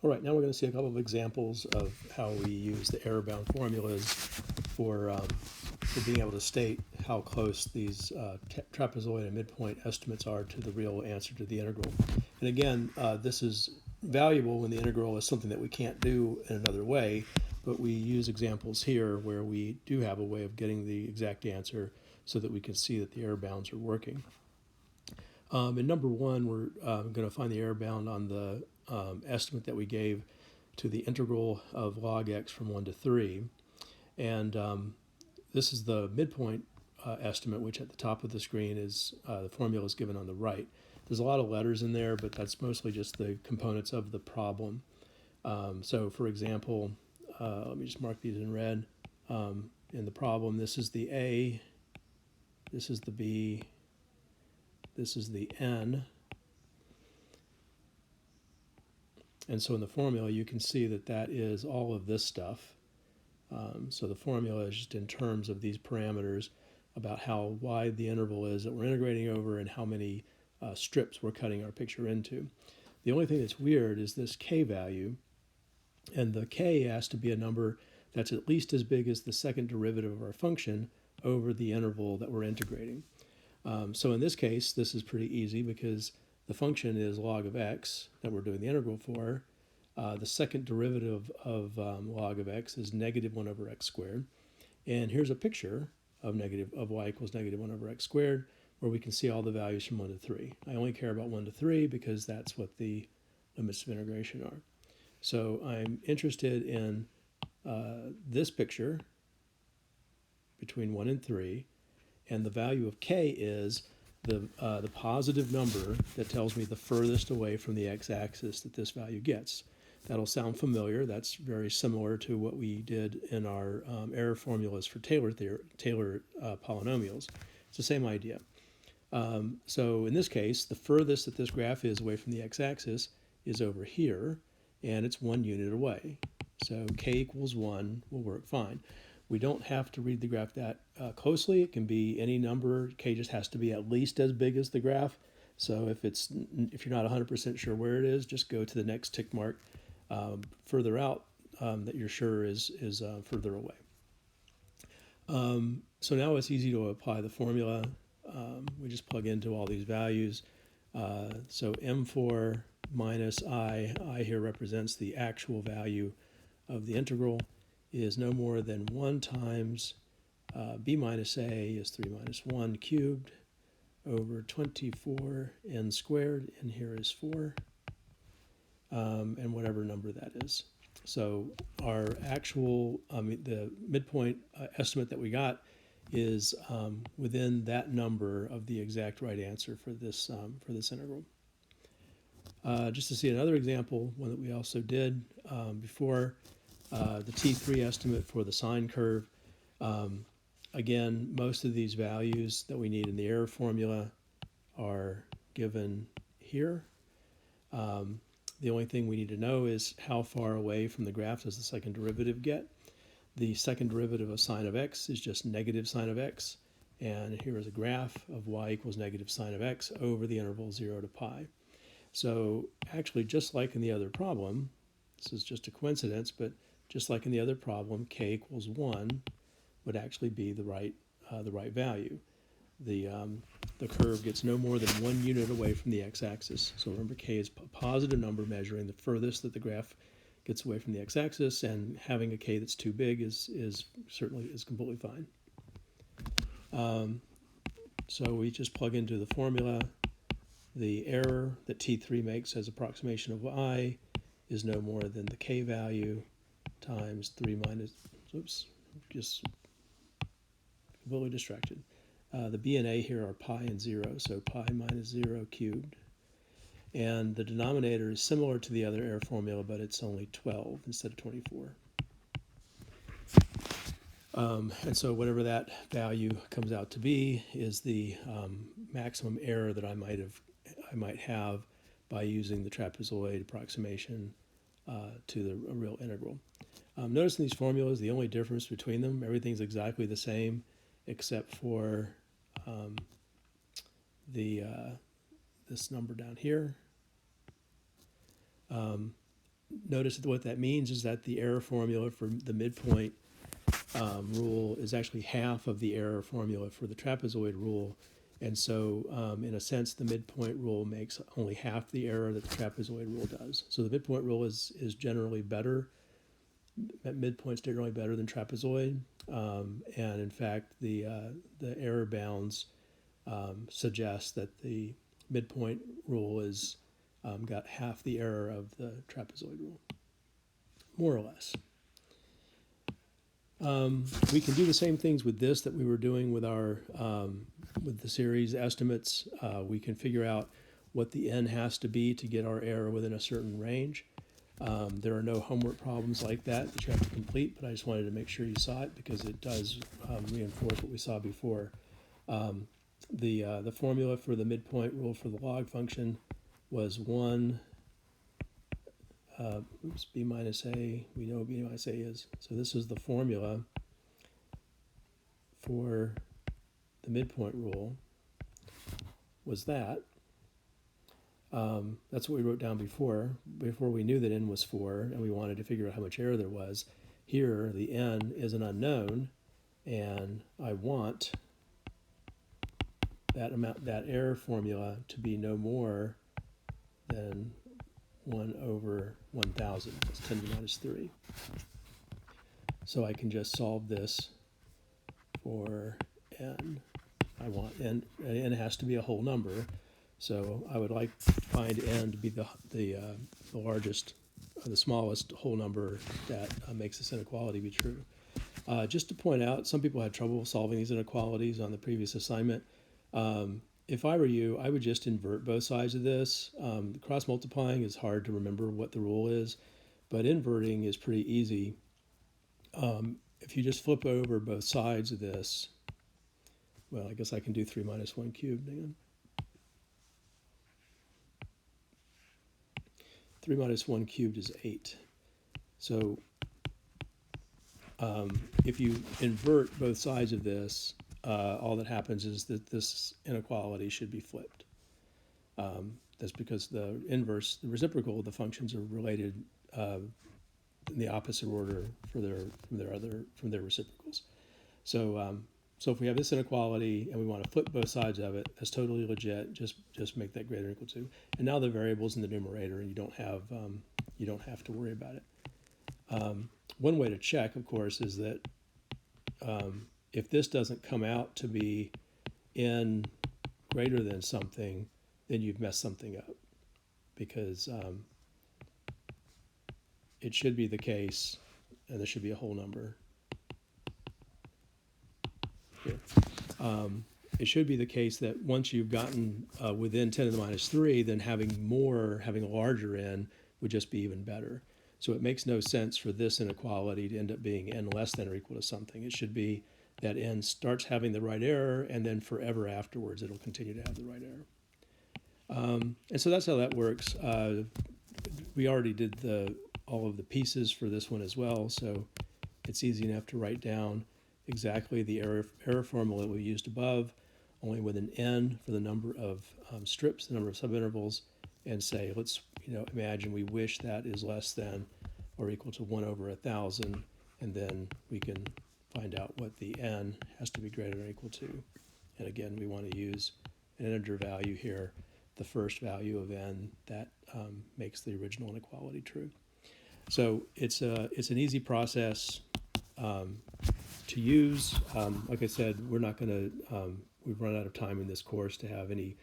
All right, now we're going to see a couple of examples of how we use the error-bound formulas for being able to state how close these trapezoid and midpoint estimates are to the real answer to the integral. And again, this is valuable when the integral is something that we can't do in another way, but we use examples here where we do have a way of getting the exact answer so that we can see that the error bounds are working. In number one, we're going to find the error bound on the estimate that we gave to the integral of log x from 1 to 3. And this is the midpoint estimate, which at the top of the screen is the formula is given on the right. There's a lot of letters in there, but that's mostly just the components of the problem. So for example, let me just mark these in red. In the problem, this is the A, this is the B, this is the N. And so in the formula, you can see that that is all of this stuff. So the formula is just in terms of these parameters about how wide the interval is that we're integrating over and how many strips we're cutting our picture into. The only thing that's weird is this k value, and the k has to be a number that's at least as big as the second derivative of our function over the interval that we're integrating. So in this case, this is pretty easy because the function is log of x that we're doing the integral for. The second derivative of log of x is negative 1 over x squared. And here's a picture of y equals negative 1 over x squared, where we can see all the values from 1 to 3. I only care about 1 to 3 because that's what the limits of integration are. So I'm interested in this picture between 1 and 3, and the value of k is the positive number that tells me the furthest away from the x-axis that this value gets. That'll sound familiar. That's very similar to what we did in our error formulas for Taylor polynomials. It's the same idea. So in this case, the furthest that this graph is away from the x-axis is over here, and it's 1 unit away. So k equals 1 will work fine. We don't have to read the graph that closely. It can be any number. K just has to be at least as big as the graph. So if you're not 100% sure where it is, just go to the next tick mark further out that you're sure is further away. So now it's easy to apply the formula. We just plug into all these values. So M4 minus I here represents the actual value of the integral, is no more than 1 times b minus a is 3 minus 1 cubed over 24n squared, and here is 4, and whatever number that is. So our actual, the midpoint estimate that we got is within that number of the exact right answer for this integral. Just to see another example, one that we also did before, the T3 estimate for the sine curve. Again, most of these values that we need in the error formula are given here. The only thing we need to know is how far away from the graph does the second derivative get. The second derivative of sine of x is just negative sine of x, and here is a graph of y equals negative sine of x over the interval 0 to pi. So actually, just like in the other problem, this is just a coincidence, but just like in the other problem, k equals 1 would actually be the right value. The curve gets no more than 1 unit away from the x-axis. So remember, k is a positive number measuring the furthest that the graph gets away from the x-axis, and having a k that's too big is completely fine. So we just plug into the formula. The error that T3 makes as approximation of I is no more than the k value times 3 minus, oops, just completely distracted. The b and a here are pi and 0, so pi minus 0 cubed. And the denominator is similar to the other error formula, but it's only 12 instead of 24. And so whatever that value comes out to be is the maximum error that I might have by using the trapezoid approximation to a real integral. Notice in these formulas, the only difference between them, everything's exactly the same except for this number down here. notice that what that means is that the error formula for the midpoint rule is actually half of the error formula for the trapezoid rule. And so, in a sense, the midpoint rule makes only half the error that the trapezoid rule does. So the midpoint rule is generally better. Midpoint's generally better than trapezoid. And in fact, the error bounds suggest that the midpoint rule is got half the error of the trapezoid rule, more or less. We can do the same things with this that we were doing with our with the series estimates. We can figure out what the n has to be to get our error within a certain range. There are no homework problems like that you have to complete, but I just wanted to make sure you saw it because it does reinforce what we saw before. The formula for the midpoint rule for the log function was 1 b minus a. We know what b minus a is. So this is the formula for the midpoint rule, was that. That's what we wrote down before we knew that n was 4 and we wanted to figure out how much error there was. Here the n is an unknown and I want that error formula to be no more than 1 over 1,000. That's 10 to the minus 3. So I can just solve this for n. I want n has to be a whole number. So I would like to find n to be the largest, the smallest whole number that makes this inequality be true. Just to point out, some people had trouble solving these inequalities on the previous assignment. If I were you, I would just invert both sides of this. Cross multiplying is hard to remember what the rule is, but inverting is pretty easy. If you just flip over both sides of this, well, I guess I can do 3 minus 1 cubed again. 3 minus 1 cubed is 8. So if you invert both sides of this, all that happens is that this inequality should be flipped. That's because the inverse, the reciprocal of the functions are related in the opposite order for their reciprocals. So so if we have this inequality and we want to flip both sides of it, that's totally legit. Just make that greater than or equal to. And now the variable's in the numerator, and you don't have to worry about it. One way to check, of course, is that if this doesn't come out to be n greater than something, then you've messed something up, because it should be the case, and there should be a whole number here. It should be the case that once you've gotten within 10 to the minus 3, then having a larger n would just be even better. So it makes no sense for this inequality to end up being n less than or equal to something. It should be that n starts having the right error, and then forever afterwards it'll continue to have the right error. And so that's how that works. We already did all of the pieces for this one as well, so it's easy enough to write down exactly the error formula we used above, only with an n for the number of strips, the number of subintervals, and say, let's imagine we wish that is less than or equal to 1 over 1,000, and then we can find out what the n has to be greater than or equal to. And again, we want to use an integer value here, the first value of n that makes the original inequality true. So it's an easy process to use. Like I said, we're not going to, we've run out of time in this course to have any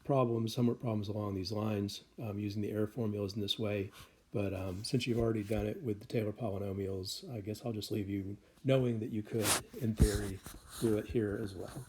homework problems along these lines using the error formulas in this way. But since you've already done it with the Taylor polynomials, I guess I'll just leave you knowing that you could, in theory, do it here as well.